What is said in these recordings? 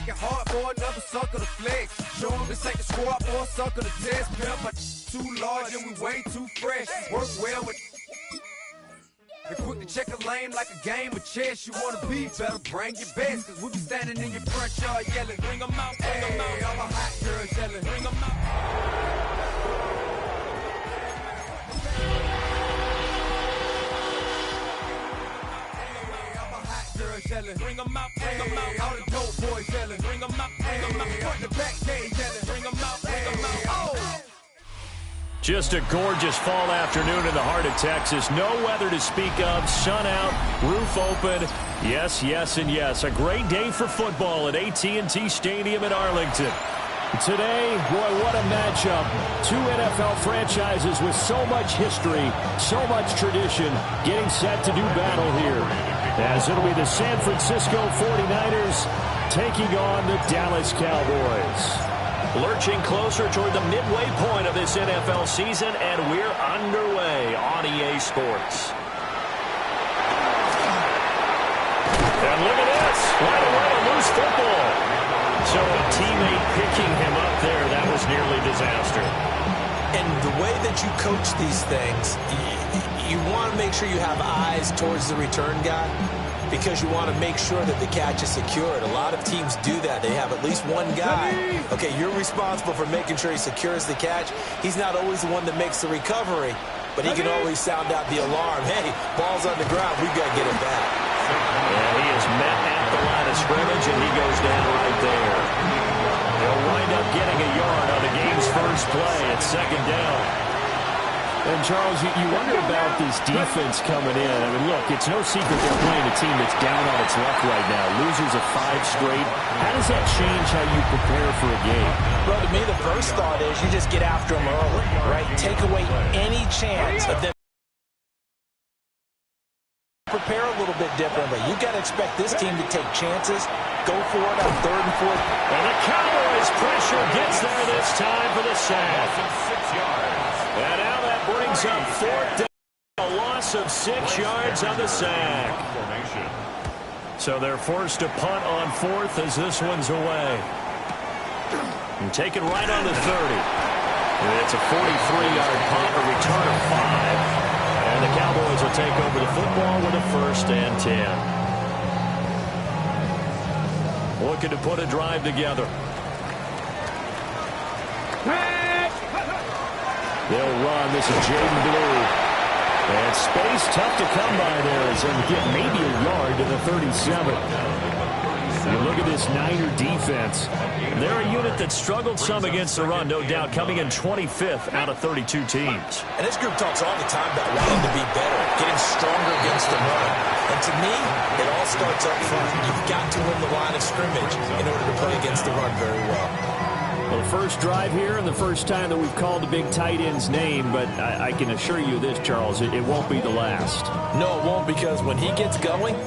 make it hard for another sucker to flex. Show them this ain't the squad for a sucker to test. Pimp, but too large and we way too fresh. Work well with. And quick to check a lane like a game of chess. You wanna be better, bring your best. Cause we be standing in your front yard yelling, bring 'em out, bring 'em out. All the hot girls yelling, bring 'em out. All the hot girls yelling, bring 'em out, bring 'em out. All the dope boys yelling, bring 'em out, bring 'em out. Front the back gate yelling, bring 'em out, bring 'em out. Oh! Just a gorgeous fall afternoon in the heart of Texas. No weather to speak of. Sun out, roof open. Yes, yes, and yes. A great day for football at AT&T Stadium in Arlington. Today, boy, what a matchup. Two NFL franchises with so much history, so much tradition, getting set to do battle here. As it'll be the San Francisco 49ers taking on the Dallas Cowboys. Lurching closer toward the midway point of this NFL season, and we're underway on EA Sports. And look at this. Right away, a loose football. So a teammate picking him up there, that was nearly disaster. And the way that you coach these things, you want to make sure you have eyes towards the return guy, because you want to make sure that the catch is secured. A lot of teams do that. They have at least one guy. Okay, you're responsible for making sure he secures the catch. He's not always the one that makes the recovery, but he can always sound out the alarm. Hey, ball's on the ground. We've got to get it back. Yeah, he is met at the line of scrimmage, and he goes down right there. They'll wind up getting a yard on the game's first play at second down. And, Charles, you wonder about this defense coming in. I mean, look, it's no secret they're playing a team that's down on its luck right now. Losers of 5 straight. How does that change how you prepare for a game? Well, to me, the first thought is you just get after them early, right? Take away any chance of them. Prepare a little bit differently. You've got to expect this team to take chances, go for it on 3rd and 4th. And the Cowboys pressure gets there this time for the sack. 6 yards. And now that brings up 4th down. A loss of 6 yards on the sack. So they're forced to punt on 4th as this one's away. And take it right on the 30. And it's a 43-yard punt, a return of 5. And the Cowboys will take over the football with a 1st and 10. Looking to put a drive together. They'll run. This is Jaden Blue. And space tough to come by there as they get maybe a yard to the 37. You look at this Niner defense. They're a unit that struggled some against the run, no doubt, coming in 25th out of 32 teams. And this group talks all the time about wanting to be better, getting stronger against the run. And to me, it all starts up front. You've got to win the line of scrimmage in order to play against the run very well. Well, the first drive here and the first time that we've called the big tight end's name, but I can assure you this, Charles, it won't be the last. No, it won't, because when he gets going,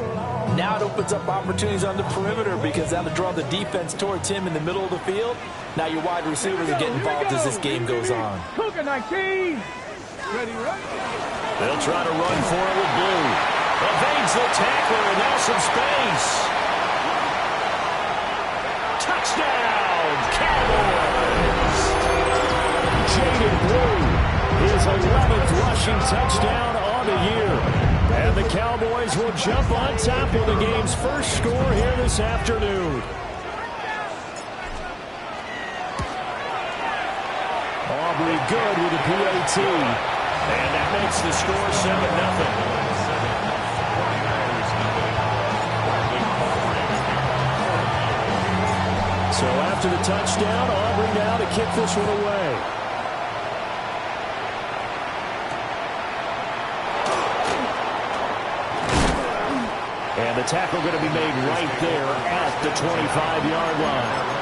now it opens up opportunities on the perimeter, because that'll draw the defense towards him in the middle of the field. Now your wide receivers are getting involved as this game goes on. Ready, ready. They'll try to run for it with Blue. Evades the tackler, and now some space. Touchdown, Cowboys! Jaden Blue, his 11th rushing touchdown on the year. And the Cowboys will jump on top of the game's first score here this afternoon. Aubrey good with the PAT. And that makes the score 7-0. So after the touchdown, Aubrey now to kick this one away. And the tackle going to be made right there at the 25-yard line.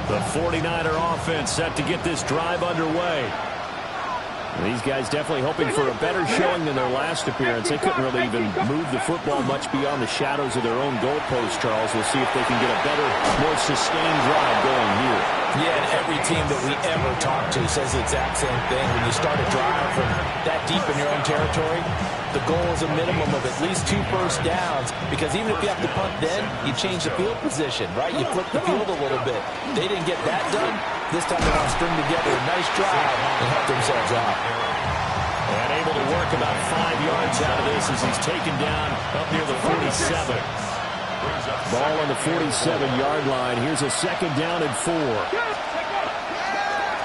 The 49er offense set to get this drive underway. These guys definitely hoping for a better showing than their last appearance. They couldn't really even move the football much beyond the shadows of their own goalpost, Charles. We'll see if they can get a better, more sustained drive going here. Yeah, and every team that we ever talk to says the exact same thing. When you start a drive from that deep in your own territory, the goal is a minimum of at least 2 first downs, because even if you have to punt then, you change the field position, right? You flip the field a little bit. They didn't get that done. This time they want to string together a nice drive and help themselves out. And able to work about 5 yards out of this as he's taken down up near the 47. Ball on the 47-yard line. Here's a 2nd down and 4.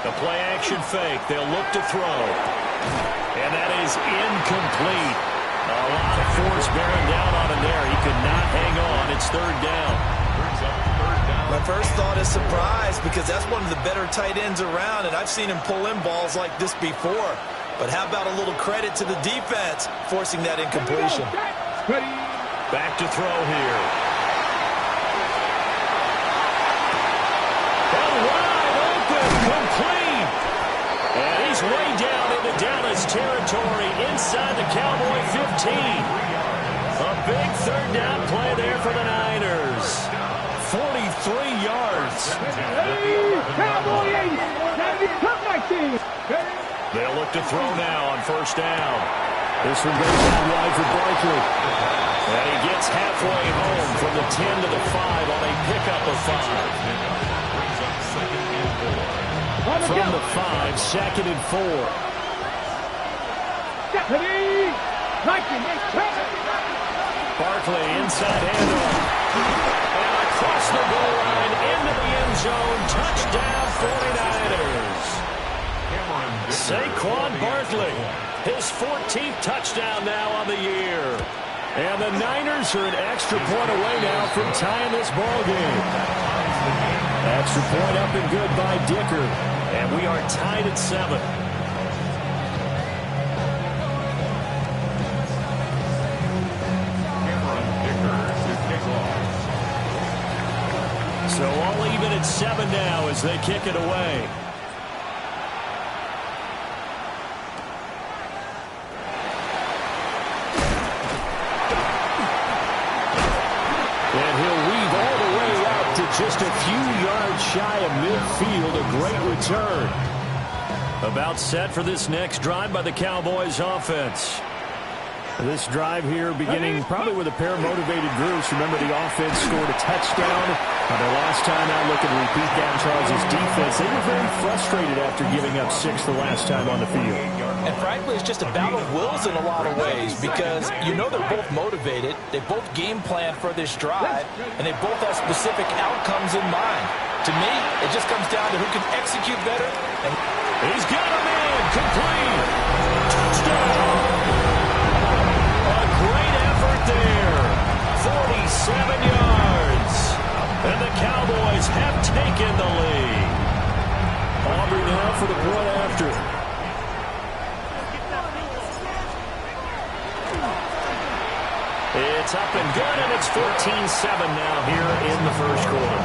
The play-action fake. They'll look to throw. And that is incomplete. A lot of force bearing down on him there. He could not hang on. It's 3rd down. My first thought is surprise, because that's one of the better tight ends around, and I've seen him pull in balls like this before. But how about a little credit to the defense forcing that incompletion? Back to throw here. And wide open, complete. And he's way down into Dallas territory inside the Cowboy 15. A big 3rd down play there for the Niners. 43 yards. They'll look to throw now on 1st down. This one goes out wide for Barkley. And he gets halfway home from the 10 to the 5 on a pickup of 5. From the 5, 2nd and 4. Barkley inside handoff. And across the goal line into the end zone. Touchdown 49ers. Saquon Barkley, his 14th touchdown now on the year. And the Niners are an extra point away now from tying this ball game. Extra point up and good by Dicker. And we are tied at 7. So all even at 7 now as they kick it away. And he'll weave all the way up to just a few yards shy of midfield. A great return. About set for this next drive by the Cowboys offense. This drive here beginning probably with a pair of motivated groups. Remember, the offense scored a touchdown. Their last time out, looking to repeat that. Charles' defense, they were very frustrated after giving up 6 the last time on the field. And frankly, it's just a battle of wills in a lot of ways, because you know they're both motivated, they both game plan for this drive, and they both have specific outcomes in mind. To me, it just comes down to who can execute better. And he's got a man complete. Touchdown. A great effort there. 47 yards. And the Cowboys have taken the lead. Aubrey now for the point after. It's up and good, and it's 14-7 now here in the first quarter.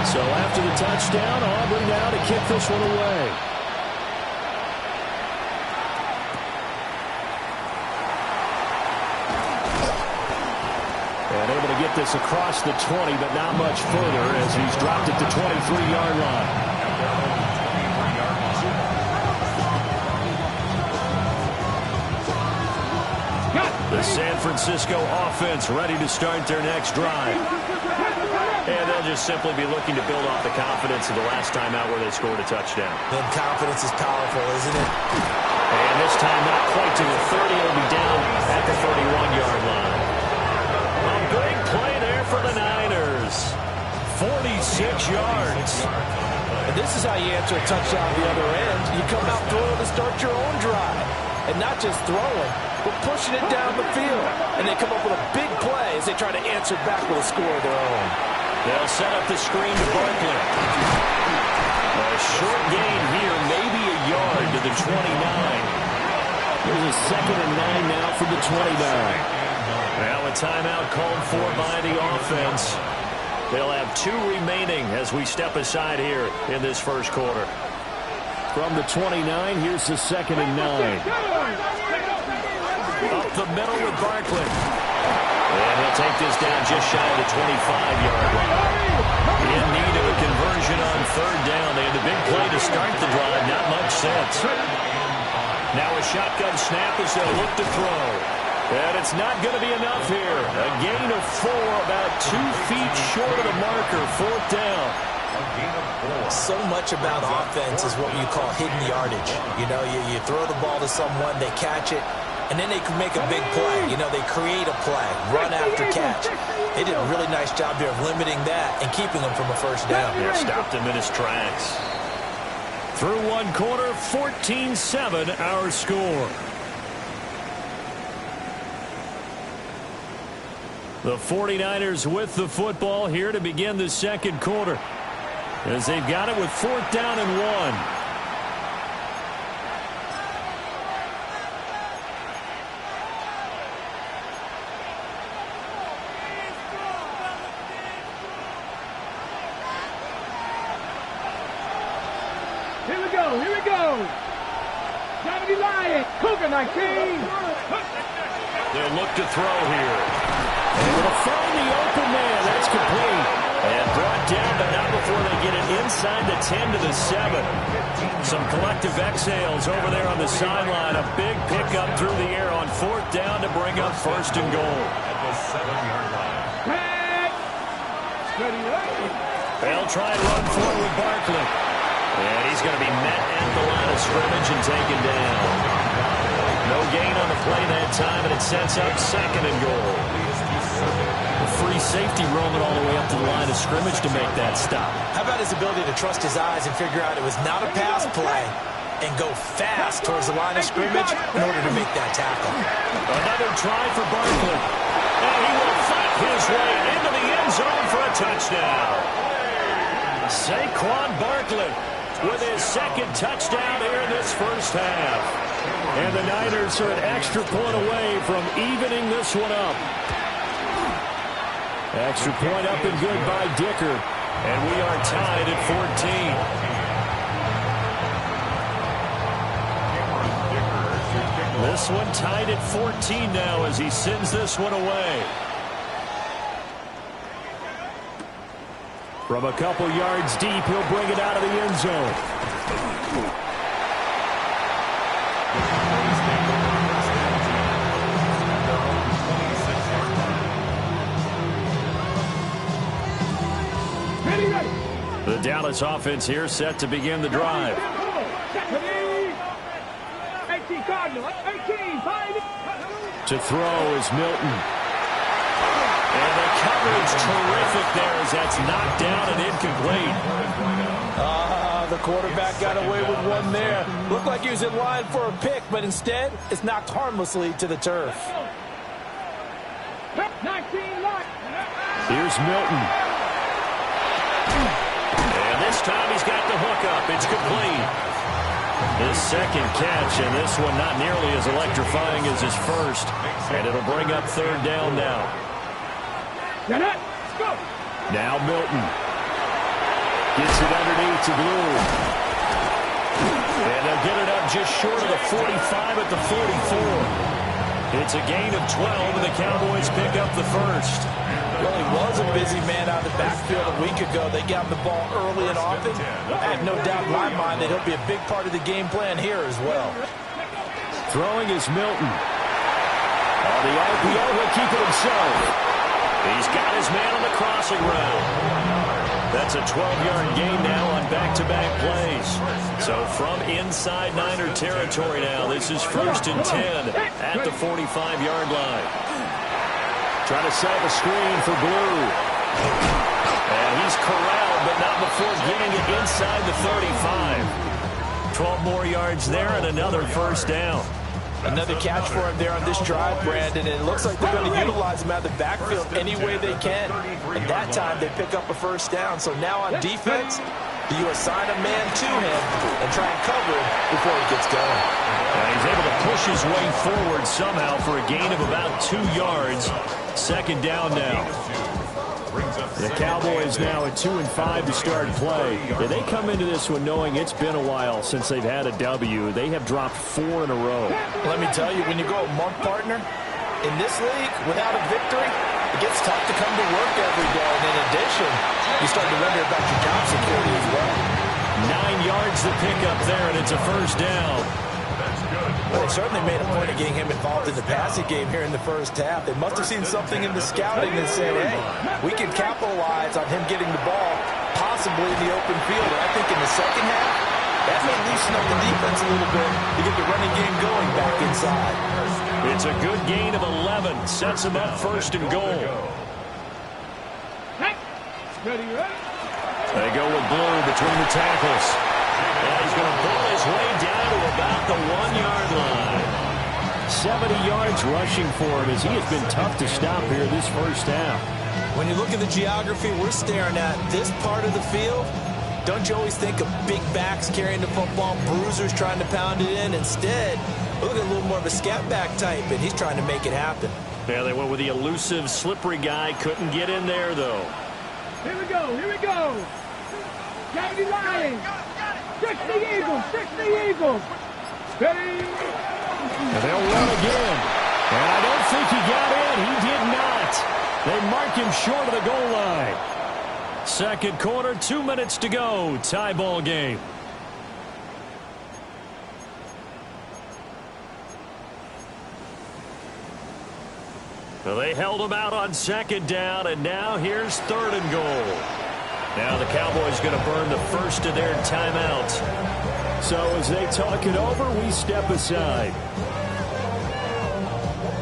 So after the touchdown, Aubrey now to kick this one away. And able to get this across the 20, but not much further as he's dropped it to 23-yard line. The San Francisco offense ready to start their next drive. And they'll just simply be looking to build off the confidence of the last time out where they scored a touchdown. then confidence is powerful, isn't it? And this time not quite to the 30. It'll be down at the 31-yard line. A big play there for the Niners. 46 yards. And this is how you answer a touchdown on the other end. You come out throwing to start your own drive. And not just throwing, but pushing it down the field. And they come up with a big play as they try to answer back with a score of their own. They'll set up the screen to Barkley. A short gain here, maybe a yard to the 29. Here's a 2nd and 9 now from the 29. Now a timeout called for by the offense. They'll have 2 remaining as we step aside here in this first quarter. From the 29, here's the 2nd and 9. A up the middle with Barkley. And he'll take this down just shy of the 25-yard line. In need of a conversion on third down. They had a big play to start the drive. Not much sense. Now a shotgun snap as they'll look to throw. And it's not going to be enough here. A gain of 4, about 2 feet short of the marker. Fourth down. So much about offense is what you call hidden yardage. You know, you throw the ball to someone, they catch it, and then they can make a big play. You know, they create a play, run after catch. They did a really nice job here of limiting that and keeping them from a first down. Yeah, stopped him in his tracks. Through one quarter, 14-7 our score. The 49ers with the football here to begin the second quarter, as they've got it with fourth down and 1. Here we go. Johnny Lion, Cougar 19. They'll look to throw here. Able to find the open man. That's complete. And brought down, but not before they get it inside the 10 to the 7. Some collective exhales over there on the sideline. A big pickup through the air on fourth down to bring up first and goal. At the 7-yard line. They'll try and run forward with Barkley. And he's going to be met at the line of scrimmage and taken down. No gain on the play that time, and it sets up second and goal. A free safety roaming all the way up to the line of scrimmage to make that stop. How about his ability to trust his eyes and figure out it was not a pass play and go fast towards the line of scrimmage in order to make that tackle. Another try for Barkley. And he will fight his way into the end zone for a touchdown. Saquon Barkley with his second touchdown here in this first half. And the Niners are an extra point away from evening this one up. Extra point up and good by Dicker. And we are tied at 14. This one tied at 14 now as he sends this one away. From a couple yards deep, he'll bring it out of the end zone. The Dallas offense here set to begin the drive. To throw is Milton. And the coverage terrific there as that's knocked down and incomplete. The quarterback got away with one there. Looked like he was in line for a pick, but instead it's knocked harmlessly to the turf. Here's Milton. And this time he's got the hook up. It's complete. His second catch, and this one not nearly as electrifying as his first. And it'll bring up third down now. Now Milton gets it underneath to Blue. And they'll get it up just short of the 45 at the 44. It's a gain of 12, and the Cowboys pick up the first. Well, he was a busy man out of the backfield a week ago. They got him the ball early and often. I have no doubt in my mind that he'll be a big part of the game plan here as well. Throwing is Milton. On the RPO, he'll keep it himself. He's got his man on the crossing route. That's a 12-yard gain now on back-to-back plays. So from inside Niner territory now, this is first and 10 at the 45-yard line. Trying to set up a screen for Blue. And he's corralled, but not before getting it inside the 35. 12 more yards there and another first down. Another catch for him there on this drive, Brandon, and it looks like they're going to utilize him out of the backfield any way they can. And that time they pick up a first down. So now on defense, do you assign a man to him and try and cover him before he gets going? And he's able to push his way forward somehow for a gain of about 2 yards. Second down now. The Cowboys now at 2-5 to start play. Yeah, they come into this one knowing it's been a while since they've had a W. They have dropped 4 in a row. Let me tell you, when you go a month, partner, in this league, without a victory, it gets tough to come to work every day. And in addition, you start to wonder about your job security as well. 9 yards to pick up there, and it's a first down. Well, they certainly made a point of getting him involved in the passing game here in the first half. They must have seen something in the scouting and said, hey, we can capitalize on him getting the ball possibly in the open field. And I think in the second half, that may loosen up the defense a little bit to get the running game going back inside. It's a good gain of 11. Sets him up first and goal. They go with Blue between the tackles. And he's going to pull his way down to about the 1-yard line. 70 yards rushing for him as he has been tough to stop here this first half. When you look at the geography we're staring at, this part of the field, don't you always think of big backs carrying the football, bruisers trying to pound it in? Instead, look at a little more of a scat back type, and he's trying to make it happen. Yeah, they went with the elusive, slippery guy. Couldn't get in there, though. Here we go, here we go. 70 Lions. 60 Eagles, 60 Eagles. Steady. And they'll run again. And I don't think he got in. He did not. They mark him short of the goal line. Second quarter, 2 minutes to go. Tie ball game. So they held him out on second down, and now here's third and goal. Now the Cowboys going to burn the first of their timeouts. So as they talk it over, we step aside.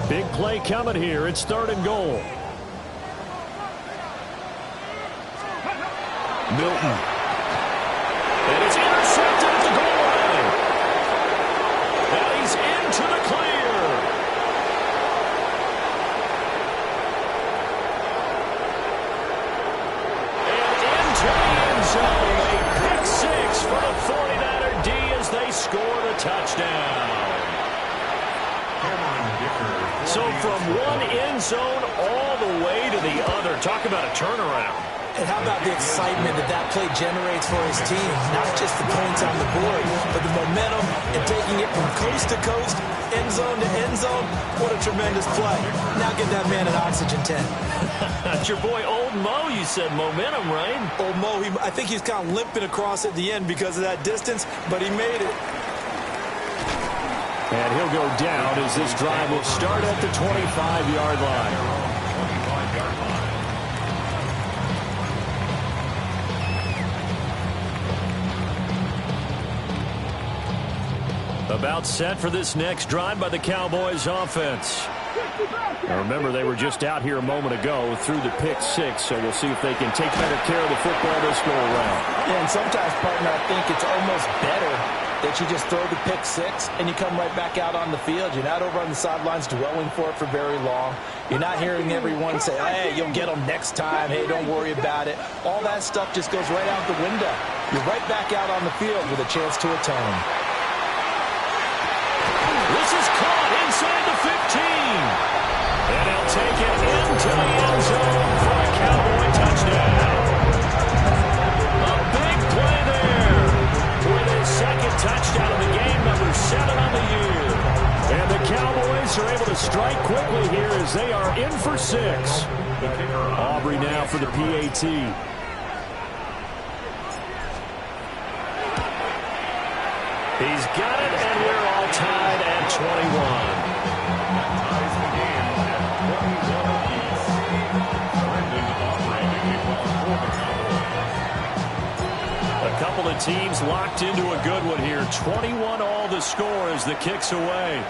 Big play coming here. It's third and goal. Milton. And it's intercepted at the goal line. Now he's into the clear. A pick six for the 49er D as they score the touchdown. So from one end zone all the way to the other. Talk about a turnaround. And how about the excitement that that play generates for his team? Not just the points on the board, but the momentum and taking it from coast to coast, end zone to end zone. What a tremendous play. Now get that man an oxygen tent. That's your boy Old Mo. You said momentum, right? Old Mo, I think he's kind of limping across at the end because of that distance, but he made it. And he'll go down as this drive will start at the 25-yard line. About set for this next drive by the Cowboys offense. Now remember, they were just out here a moment ago through the pick six, so we'll see if they can take better care of the football this go around. Yeah, and sometimes, partner, I think it's almost better that you just throw the pick six and you come right back out on the field. You're not over on the sidelines dwelling for it for very long. You're not hearing everyone say, hey, you'll get them next time. Hey, don't worry about it. All that stuff just goes right out the window. You're right back out on the field with a chance to atone. This is caught inside the 15. And he'll take it into the end zone for a Cowboy touchdown. A big play there with his second touchdown of the game, number 7 on the year. And the Cowboys are able to strike quickly here as they are in for 6. Aubrey now for the PAT. He's got it, and we're all tied at 21. A couple of teams locked into a good one here. 21 all the score as the kick's away.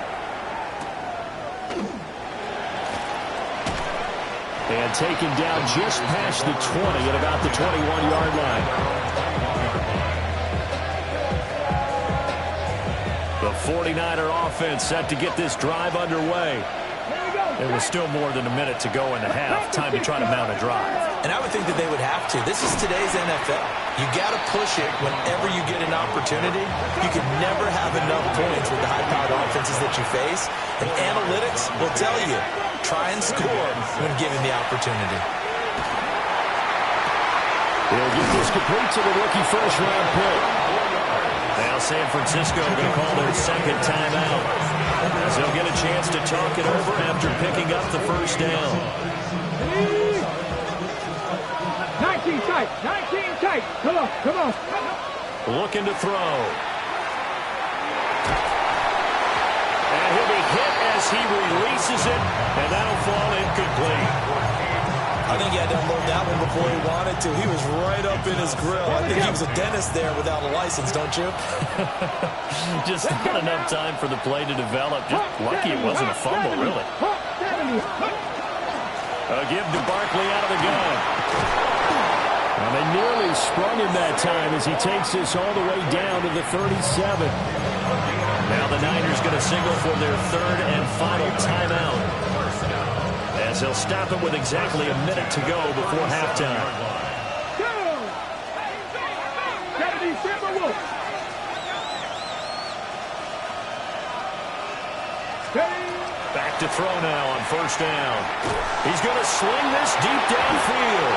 And taken down just past the 20 at about the 21-yard line. The 49er offense set to get this drive underway. There was still more than a minute to go in the half. Time to try to mount a drive. And I would think that they would have to. This is today's NFL. You got to push it whenever you get an opportunity. You can never have enough points with the high-powered offenses that you face. And analytics will tell you, try and score when given the opportunity. He'll get this complete to the rookie first-round pick. Now San Francisco going to call their second timeout, as they'll get a chance to talk it over after picking up the first down. 19 tight, 19 tight. Come on, come on. Looking to throw. And he'll be hit as he releases it, and that'll fall incomplete. I think he had to unload that one before he wanted to. He was right up in his grill. I think he was a dentist there without a license, don't you? Just not enough time for the play to develop. Just lucky it wasn't a fumble, really. A give to Barkley out of the gun. And they nearly sprung him that time as he takes this all the way down to the 37. Now the Niners going to signal for their third and final timeout, as they'll stop it with exactly a minute to go before halftime. Back to throw now on first down. He's going to sling this deep downfield.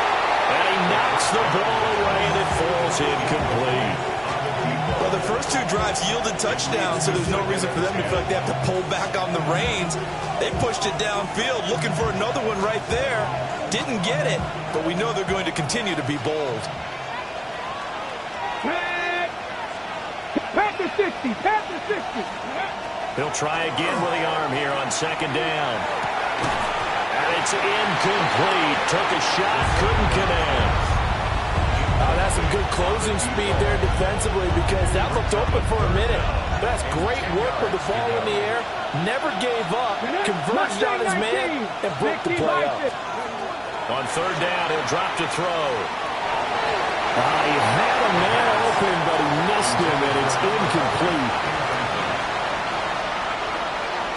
And he knocks the ball away, and it falls incomplete. Well, the first two drives yielded touchdowns, so there's no reason for them to feel like they have to pull back on the reins. They pushed it downfield, looking for another one right there. Didn't get it, but we know they're going to continue to be bold. Pat the 60, pat the 60. He'll try again with the arm here on second down. And it's incomplete. Took a shot, couldn't connect. That's some good closing speed there defensively, because that looked open for a minute. That's great work with the ball in the air. Never gave up, converged on his man, and broke the play up. On third down, he'll drop to throw. He had a man open, but he missed him, and it's incomplete.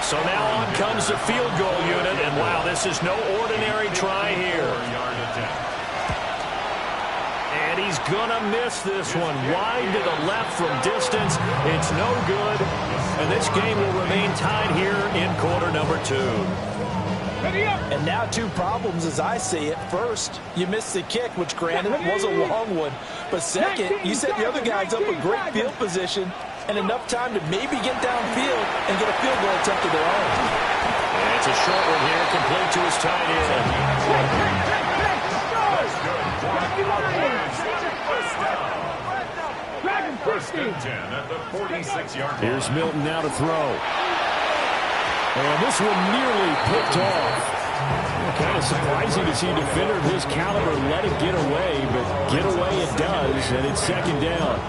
So now on comes the field goal unit, and wow, this is no ordinary try here. And he's gonna miss this one. Wide to the left from distance. It's no good. And this game will remain tied here in quarter number 2. And now two problems as I see it. First, you missed the kick, which granted was a long one. But second, you set the other guys up with great field position and enough time to maybe get downfield and get a field goal attempt of their own. And it's a short one here, complete to his tight end. Here's Milton now to throw. And this one nearly picked off. Kind of surprising to see a defender of his caliber let it get away, but get away it does, and it's second down.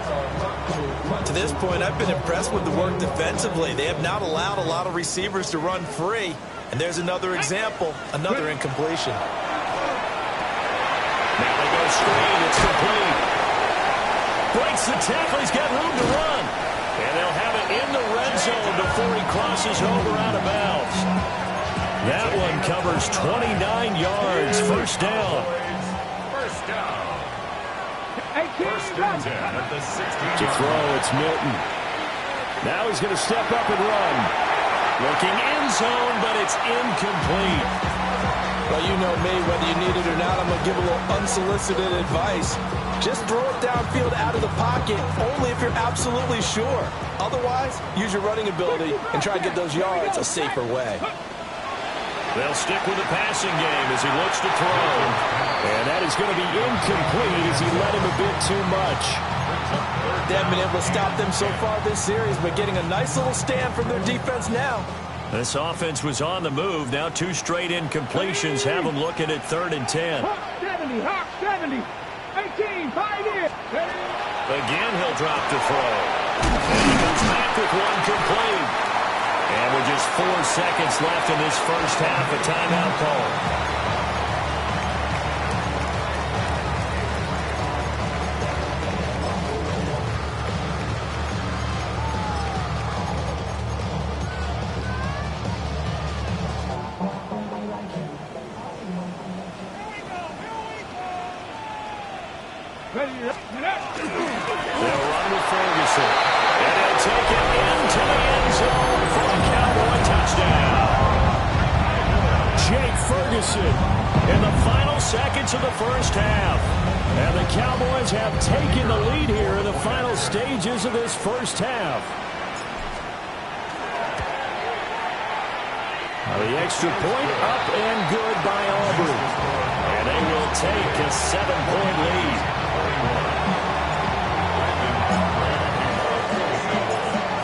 To this point, I've been impressed with the work defensively. They have not allowed a lot of receivers to run free. And there's another example, another incompletion. Now they go screen. It's complete. Breaks the tackle. He's got room to run. And they'll have it in the red zone before he crosses over out of bounds. That one covers 29 yards. First down. First and 10 at the 16. To throw, it's Milton. Now he's going to step up and run. Looking end zone, but it's incomplete. Well, you know me, whether you need it or not, I'm going to give a little unsolicited advice. Just throw it downfield out of the pocket, only if you're absolutely sure. Otherwise, use your running ability and try to get those yards a safer way. They'll stick with the passing game as he looks to throw. And that is going to be incomplete as he let him a bit too much. They haven't been able to stop them so far this series, but getting a nice little stand from their defense now. This offense was on the move. Now two straight incompletions have them looking at 3rd and 10. Hawk 70, Hawk 70. 18, 5 in. Again, he'll drop to throw. And he comes back with one complete. And with just 4 seconds left in this first half, a timeout call. They'll run with Ferguson. And they'll take it into the end zone for a Cowboy touchdown. Jake Ferguson in the final seconds of the first half. And the Cowboys have taken the lead here in the final stages of this first half. The extra point up and good by Auburn. And they will take a 7-point lead.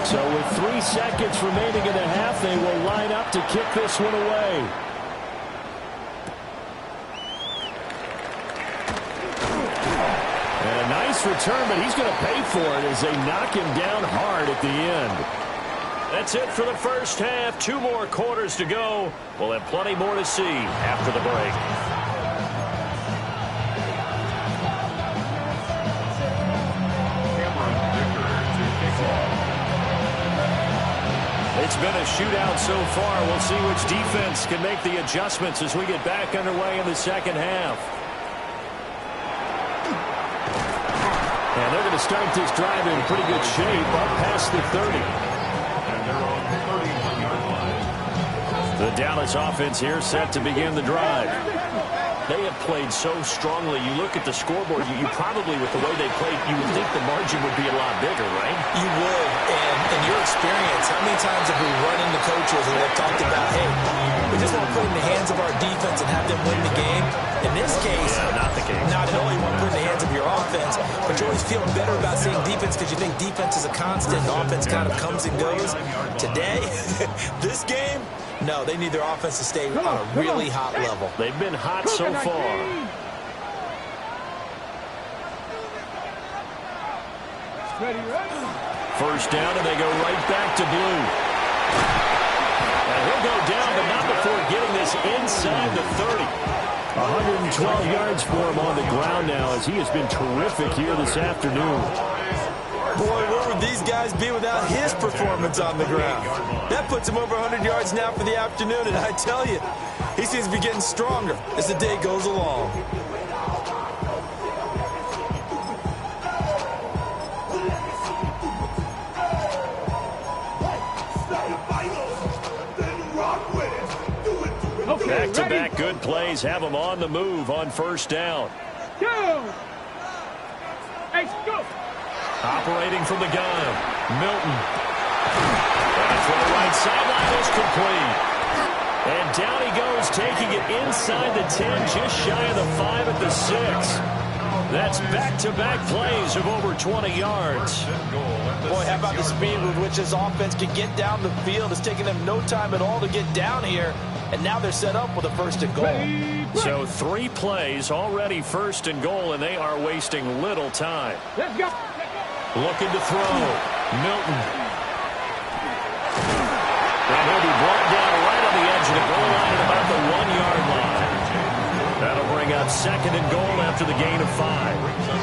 So with 3 seconds remaining in the half, they will line up to kick this one away. And a nice return, but he's going to pay for it as they knock him down hard at the end. That's it for the first half. 2 more quarters to go. We'll have plenty more to see after the break. It's been a shootout so far. We'll see which defense can make the adjustments as we get back underway in the second half. And they're going to start this drive in pretty good shape up past the 30. The Dallas offense here set to begin the drive. They have played so strongly. You look at the scoreboard, you probably, with the way they played, you would think the margin would be a lot bigger, right? You would. And in your experience, how many times have we run into coaches and they've talked about, hey, we just want to put it in the hands of our defense and have them win the game? In this case, not the case. Not only want to put it in the hands of your offense, but you always feel better about seeing defense because you think defense is a constant and offense kind of comes and goes. Today, this game, no, they need their offense to stay on a really hot level. They've been hot so far. First down, and they go right back to Blue. And he'll go down, but not before getting this inside the 30. 112 yards for him on the ground now as he has been terrific here this afternoon. Boy, where would these guys be without his performance on the ground? That puts him over 100 yards now for the afternoon, and I tell you, he seems to be getting stronger as the day goes along. Back-to-back good plays have them on the move on first down. Operating from the gun, Milton. And for the right sideline is complete. And down he goes, taking it inside the 10, just shy of the 5 at the 6. That's back-to-back plays of over 20 yards. Boy, how about the speed with which this offense can get down the field? It's taking them no time at all to get down here. And now they're set up with a first and goal. So 3 plays already first and goal, and they are wasting little time. Let's go. Looking to throw. Milton. And he'll be brought down right on the edge of the goal line at about the 1-yard line. That'll bring up second and goal after the gain of 5.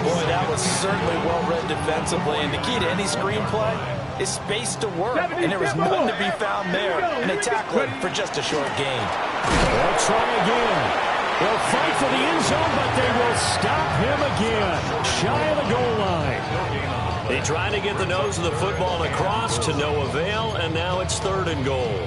Boy, that was certainly well read defensively. And the key to any screenplay is space to work. And there was none to be found there. And they tackle it for just a short gain. They'll try again. They'll fight for the end zone, but they will stop him again. Shy of the goal line. They tried to get the nose of the football across to no avail, and now it's third and goal.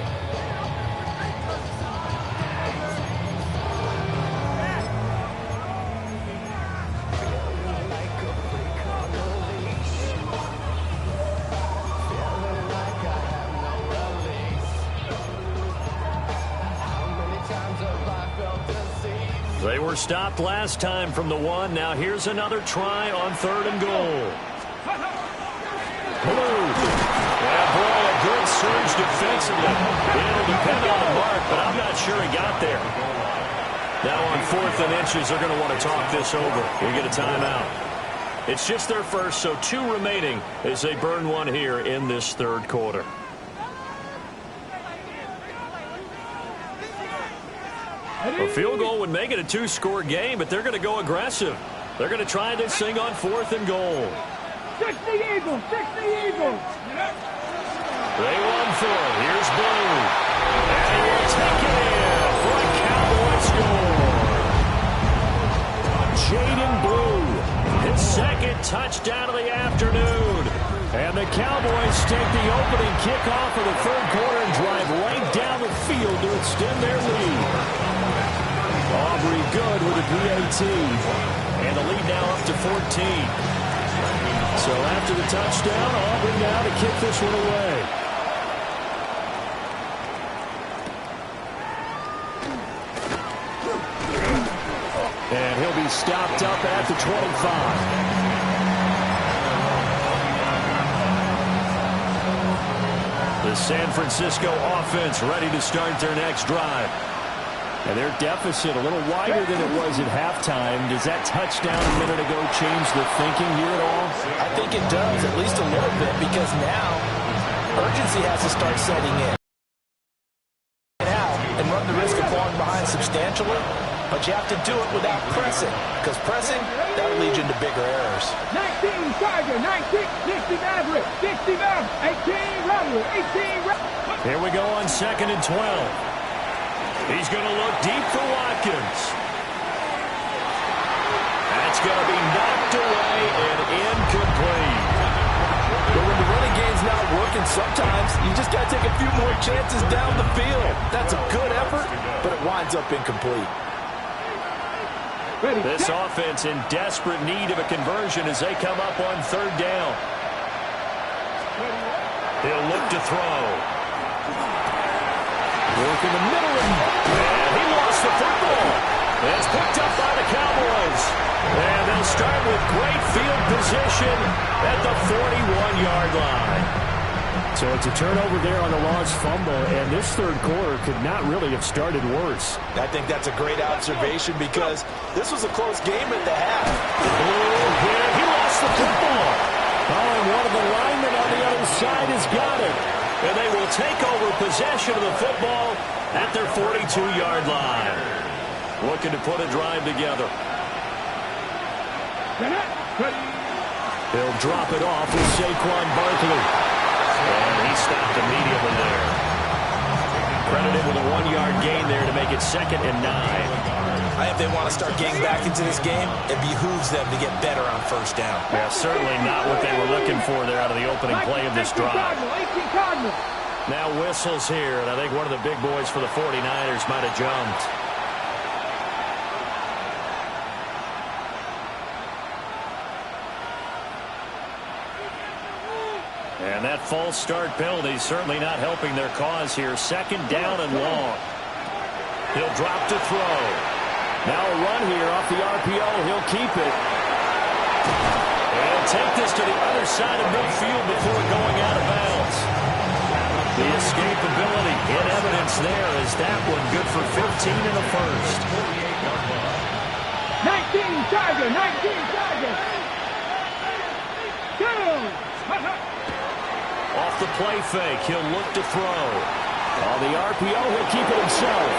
They were stopped last time from the 1. Now here's another try on third and goal. Blue. Yeah, boy, a good surge defensively. It'll depend on the mark, but I'm not sure he got there. Now on 4th and inches, they're going to want to talk this over. We get a timeout. It's just their first, so 2 remaining as they burn one here in this third quarter. A field goal would make it a 2-score game, but they're going to go aggressive. They're going to try this thing on 4th and goal. 60 Eagles! 60 Eagles! They run for it. Here's Blue. And he will take it in for a Cowboy score. Jaden Blue, his second touchdown of the afternoon. And the Cowboys take the opening kickoff of the third quarter and drive right down the field to extend their lead. good with a PAT. And the lead now up to 14. So after the touchdown, Auburn now to kick this one away. And he'll be stopped up at the 25. The San Francisco offense ready to start their next drive. And their deficit a little wider than it was at halftime. Does that touchdown a minute ago change the thinking here at all? I think it does, at least a little bit, because now urgency has to start setting in. And run the risk of falling behind substantially, but you have to do it without pressing, because pressing, that'll lead you into bigger errors. 19 Tiger, 19, 60 Maverick, 60 Maverick, 18 Rebel, 18 Rebel. Here we go on 2nd and 12. He's going to look deep for Watkins. That's going to be knocked away and incomplete. But when the running game's not working, sometimes you just got to take a few more chances down the field. That's a good effort, but it winds up incomplete. This offense in desperate need of a conversion as they come up on 3rd down. He'll look to throw. Work in the middle, and he lost the football. It's picked up by the Cowboys. And they'll start with great field position at the 41-yard line. So it's a turnover there on the lost fumble, and this third quarter could not really have started worse. I think that's a great observation because this was a close game at the half. Oh, yeah, he lost the football. Oh, and one of the linemen on the other side has got it. And they will take over possession of the football at their 42-yard line. Looking to put a drive together. He'll drop it off with Saquon Barkley. And he stopped immediately there. Credited with a 1-yard gain there to make it 2nd and 9. If they want to start getting back into this game, it behooves them to get better on 1st down. Yeah, certainly not what they were looking for there out of the opening play of this drive. Now whistles here, and I think one of the big boys for the 49ers might have jumped. And that false start penalty certainly not helping their cause here. 2nd down and long. He'll drop to throw. Now a run here off the RPO. He'll keep it. And take this to the other side of midfield before going out of bounds. The escapability in evidence there is that one good for 15 in the first. 19 Tiger, 19 Tiger. Off the play fake, he'll look to throw. On the RPO, he'll keep it himself.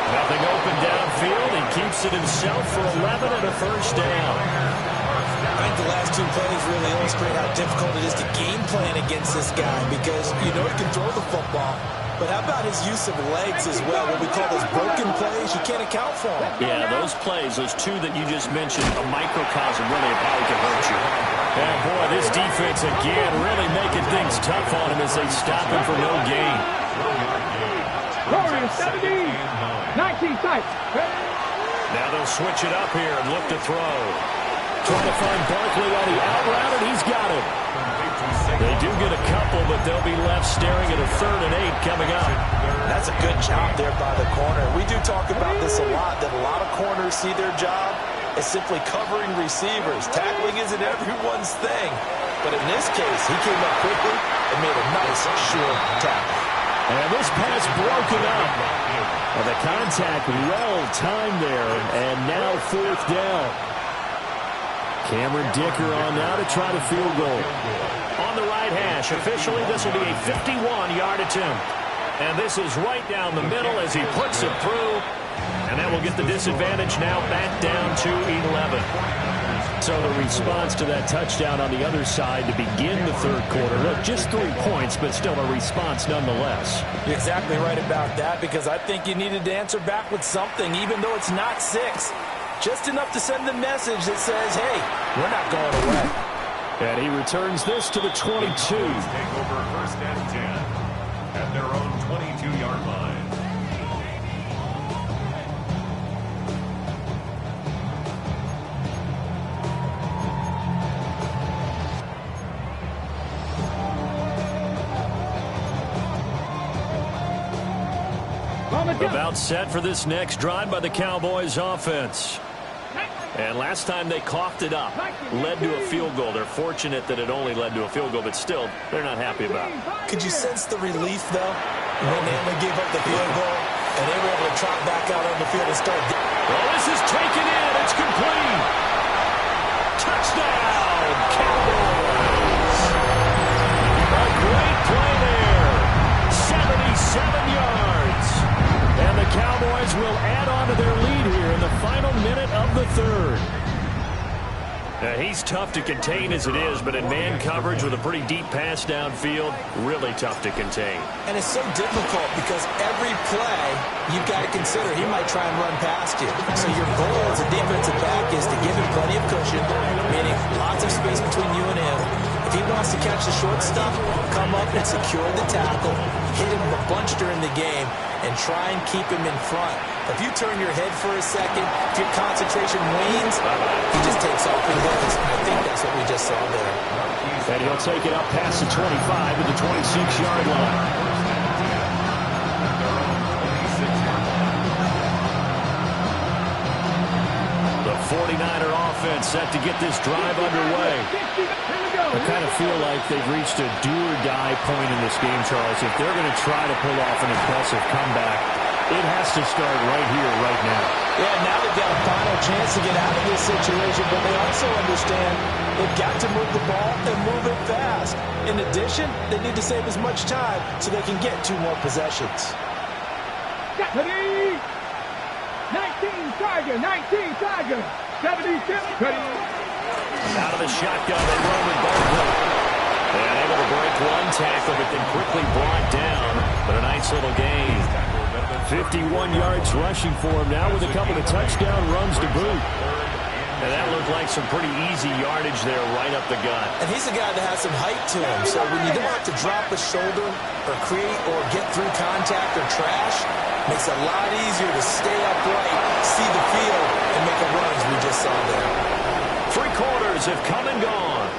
Nothing open downfield. He keeps it himself for 11 and a first down. I think the last 2 plays really illustrate how difficult it is to game plan against this guy because you know he can throw the football. But how about his use of legs as well? What we call those broken plays, you can't account for them. Yeah, those plays, those 2 that you just mentioned, a microcosm really of how he can hurt you. And boy, this defense again really making things tough on him as they stop him for no gain. Warriors 17, 19 tight. Now they'll switch it up here and look to throw. Trying to find Barkley on the out route, and he's got it. They do get a couple, but they'll be left staring at a 3rd and 8 coming up. That's a good job there by the corner. We do talk about this a lot, that a lot of corners see their job as simply covering receivers. Tackling isn't everyone's thing. But in this case, he came up quickly and made a nice, sure tackle. And this pass broken up. Well, the contact well timed there, and now 4th down. Cameron Dicker on now to try the field goal. On the right hash, officially this will be a 51-yard attempt. And this is right down the middle as he puts it through. And that will get the disadvantage now back down to 11. So the response to that touchdown on the other side to begin the 3rd quarter. Look, just 3 points, but still a response nonetheless. You're exactly right about that because I think you needed to answer back with something, even though it's not 6. Just enough to send the message that says, hey, we're not going away. And he returns this to the 22. Take over 1st and 10 at their own 22-yard line. About set for this next drive by the Cowboys offense. And last time they coughed it up, led to a field goal. They're fortunate that it only led to a field goal, but still, they're not happy about it. Could you sense the relief, though, when they only gave up the field goal and they were able to trot back out on the field and start? Well, this is taken in. It's complete. Touchdown, Cowboys. A great play there. 77 yards. And the Cowboys will add on to their lead here in the final minute of the third. Now, he's tough to contain as it is, but in man coverage with a pretty deep pass downfield, really tough to contain. And it's so difficult because every play you've got to consider he might try and run past you. So your goal as a defensive back is to give him plenty of cushion, meaning lots of space between you and him. If he wants to catch the short stuff, come up and secure the tackle, hit him a bunch during the game, and try and keep him in front. If you turn your head for a second, if your concentration wanes, he just takes off and goes. I think that's what we just saw there. And he'll take it up past the 25 to the 26-yard line. The 49er offense set to get this drive underway. I kind of feel like they've reached a do-or-die point in this game, Charles. If they're going to try to pull off an impressive comeback, it has to start right here, right now. Yeah, now they've got a final chance to get out of this situation, but they also understand they've got to move the ball and move it fast. In addition, they need to save as much time so they can get 2 more possessions. 19 Tiger, 19 Tiger, 77 Cuddy. Out of the shotgun, they run with Barkley. And able to break one tackle, but then quickly brought down. But a nice little gain. 51 yards rushing for him now with a couple of touchdown runs to boot. And that looked like some pretty easy yardage there right up the gut. And he's a guy that has some height to him. So when you don't have to drop a shoulder or create or get through contact or trash, makes it a lot easier to stay upright, see the field, and make a run as we just saw there. 3 quarters have come and gone.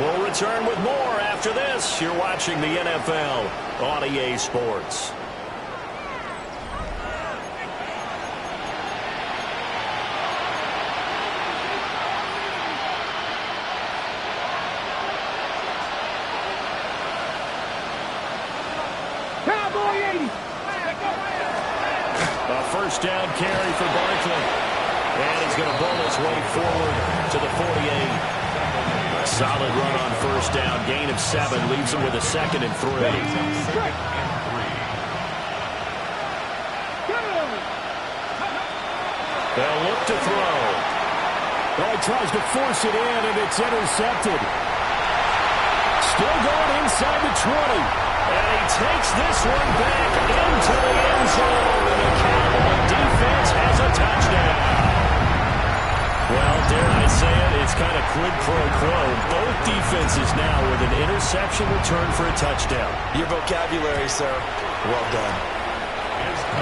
We'll return with more after this. You're watching the NFL on EA Sports. Cowboy 80. A first down carry for Barkley. And he's going to bowl his way forward to the 48. Solid run on first down. Gain of 7 leaves him with a 2nd and 3. They'll look to throw. Oh, he tries to force it in, and it's intercepted. Still going inside the 20. And he takes this one back into the end zone. And the Cowboy defense has a touchdown. Well, dare I say it, it's kind of quid pro quo. Both defenses now with an interception return for a touchdown. Your vocabulary, sir. Well done.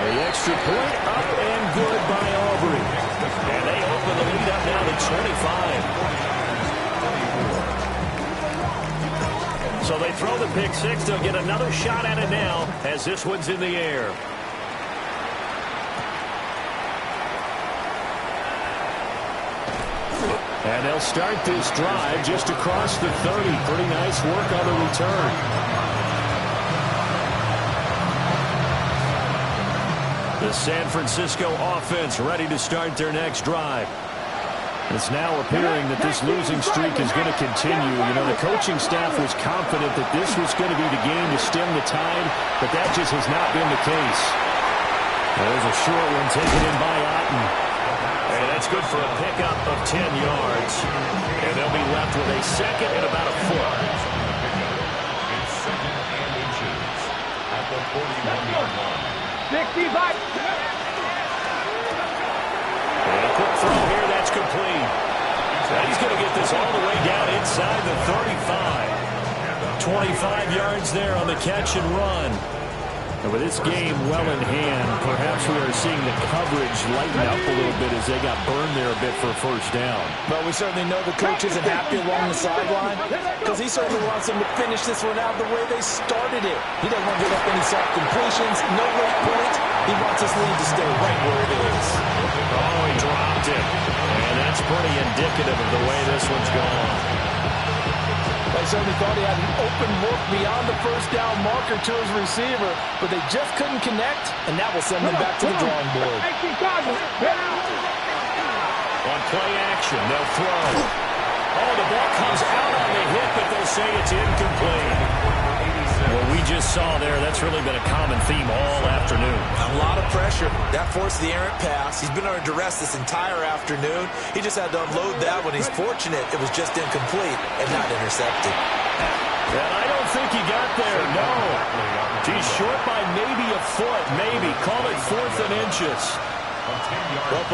The extra point up and good by Aubrey. And they open the lead up now to 25. So they throw the pick 6. They'll get another shot at it now as this one's in the air. And they'll start this drive just across the 30. Pretty nice work on the return. The San Francisco offense ready to start their next drive. It's now appearing that this losing streak is going to continue. You know, the coaching staff was confident that this was going to be the game to stem the tide, but that just has not been the case. There's a short one taken in by Otten. And that's good for a pickup of 10 yards. And they'll be left with a 2nd and about a foot. It's 2nd and inches at the 41-yard line. 65. And a quick throw here, that's complete. And he's going to get this all the way down inside the 35. 25 yards there on the catch and run. And with this game well in hand, perhaps we are seeing the coverage lighten up a little bit as they got burned there a bit for a first down. But we certainly know the coach isn't happy along the sideline because he certainly wants them to finish this one out the way they started it. He doesn't want to give up any soft completions, no late points. He wants this lead to stay right where it is. Oh, he dropped it. And that's pretty indicative of the way this one's gone. They certainly thought he had an open look beyond the first down marker to his receiver, but they just couldn't connect, and that will send them back to the drawing board. On play action, they'll throw. Oh, the ball comes out on the hit, but they'll say it's incomplete. What we just saw there, that's really been a common theme all afternoon. A lot of pressure. That forced the errant pass. He's been under duress this entire afternoon. He just had to unload that one. He's fortunate it was just incomplete and not intercepted. And I don't think he got there, no. He's short by maybe a foot, maybe. Call it 4th and inches. Well,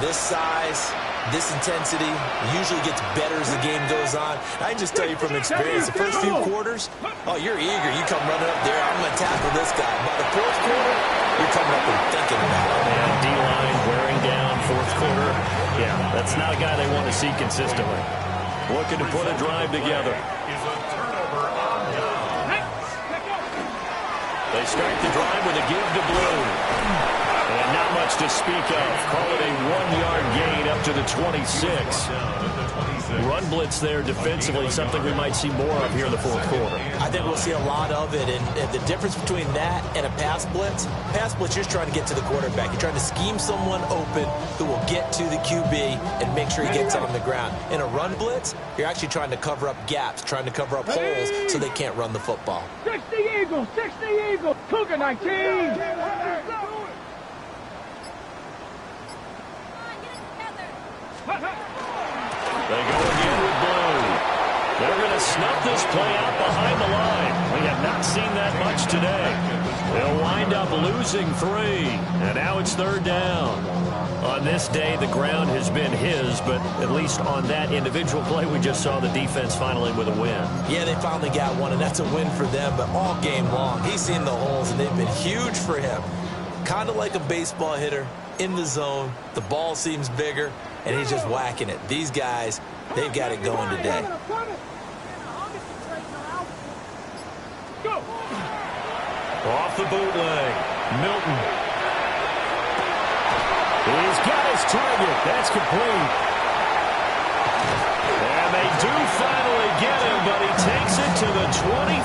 this size, this intensity usually gets better as the game goes on. I can just tell you from experience, the first few quarters, oh, you're eager. You come running up there, I'm going to tackle this guy. By the fourth quarter, you're coming up and thinking about it. And D-line wearing down, fourth quarter. Yeah, that's not a guy they want to see consistently. Looking to put a drive together. They start the drive with a give to Blue. And not much to speak of. Call it a 1-yard gain up to the 26. Run blitz there defensively, something we might see more of here in the fourth quarter. I think we'll see a lot of it, and the difference between that and a pass blitz, you're just trying to get to the quarterback. You're trying to scheme someone open who will get to the QB and make sure he gets on the ground. In a run blitz, you're actually trying to cover up gaps, trying to cover up holes so they can't run the football. 60 Eagles, Cougar 19. They go again with Blue. They're going to snuff this play out behind the line. We have not seen that much today. They'll wind up losing 3. And now it's 3rd down. On this day, the ground has been his, but at least on that individual play, we just saw the defense finally with a win. Yeah, they finally got one, and that's a win for them. But all game long, he's seen the holes, and they've been huge for him. Kind of like a baseball hitter in the zone. The ball seems bigger, and he's just whacking it. These guys, they've got it going today. Off the bootleg, Milton. He's got his target. That's complete. And they do finally get him, but he takes it to the 25.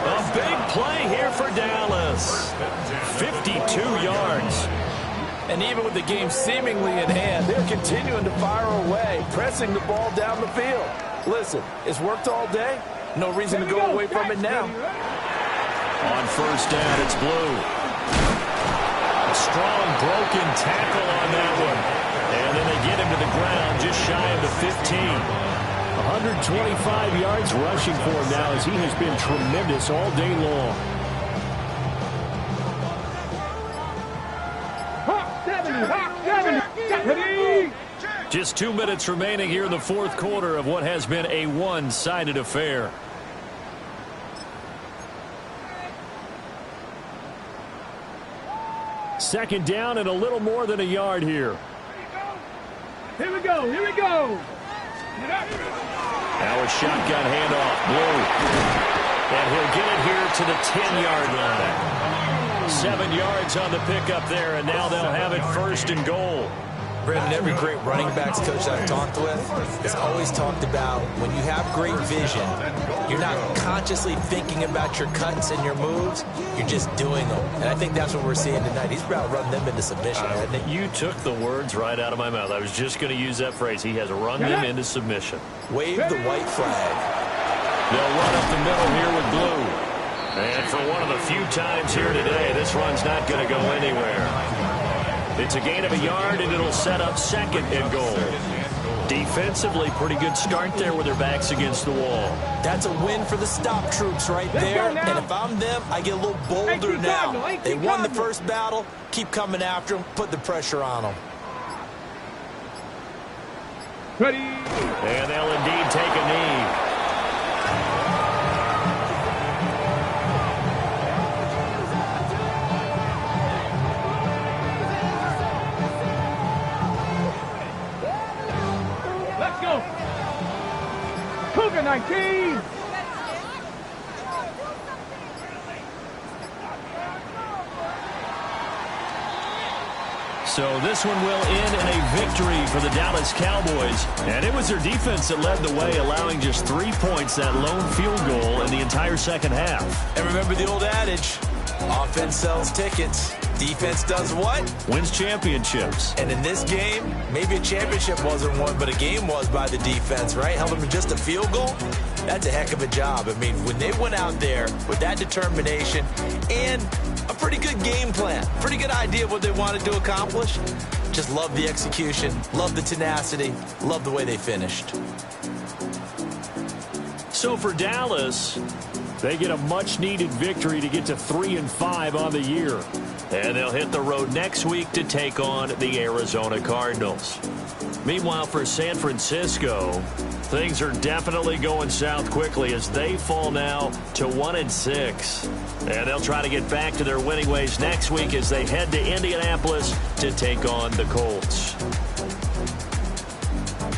A big play here for Dallas. 52 yards. And even with the game seemingly in hand, they're continuing to fire away, pressing the ball down the field. Listen, it's worked all day. No reason to go away from it now. On first down, it's Blue. A strong broken tackle on that one. And then they get him to the ground just shy of the 15. 125 yards rushing for him now as he has been tremendous all day long. Just 2 minutes remaining here in the fourth quarter of what has been a one-sided affair. Second down and a little more than a yard here. Here we go. Now a shotgun handoff, Blue. And he'll get it here to the 10-yard line. 7 yards on the pickup there, and now they'll have it 1st and goal. Brandon, every great running backs coach I've talked with has always talked about when you have great vision, you're not consciously thinking about your cuts and your moves, you're just doing them. And I think that's what we're seeing tonight. He's about to run them into submission, hasn't he? You took the words right out of my mouth. I was just going to use that phrase. He has run them into submission. Wave the white flag. They'll run up the middle here with Blue. And for one of the few times here today, this run's not going to go anywhere. It's a gain of a yard, and it'll set up 2nd and goal. Defensively, pretty good start there with their backs against the wall. That's a win for the stop troops right there. And if I'm them, I get a little bolder now. They won the first battle. Keep coming after them. Put the pressure on them. Ready. And they'll indeed take a knee. 19. So this one will end in a victory for the Dallas Cowboys. And it was their defense that led the way, allowing just 3 points, that lone field goal in the entire second half. And remember the old adage, offense sells tickets. Defense does what? Wins championships. And in this game, maybe a championship wasn't won, but a game was by the defense, right? Held them to just a field goal. That's a heck of a job. I mean, when they went out there with that determination and a pretty good game plan, pretty good idea of what they wanted to accomplish, just love the execution, love the tenacity, love the way they finished. So for Dallas, they get a much-needed victory to get to 3-5 on the year. And they'll hit the road next week to take on the Arizona Cardinals. Meanwhile, for San Francisco, things are definitely going south quickly as they fall now to 1-6. And they'll try to get back to their winning ways next week as they head to Indianapolis to take on the Colts.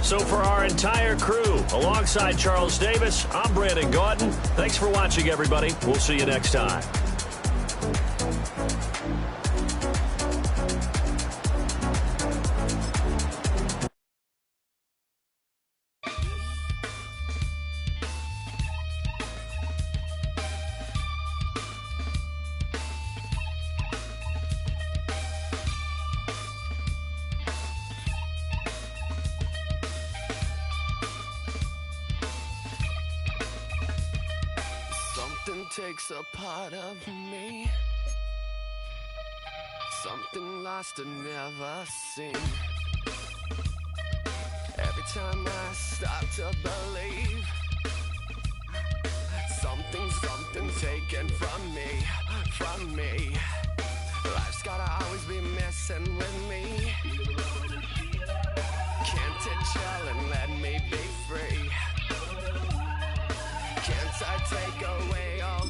So for our entire crew, alongside Charles Davis, I'm Brandon Gaudin. Thanks for watching, everybody. We'll see you next time. Something takes a part of me, something lost and never seen. Every time I start to believe, something's taken from me. Life's gotta always be messing with me. Can't it chill and let me be free? Can't I take away all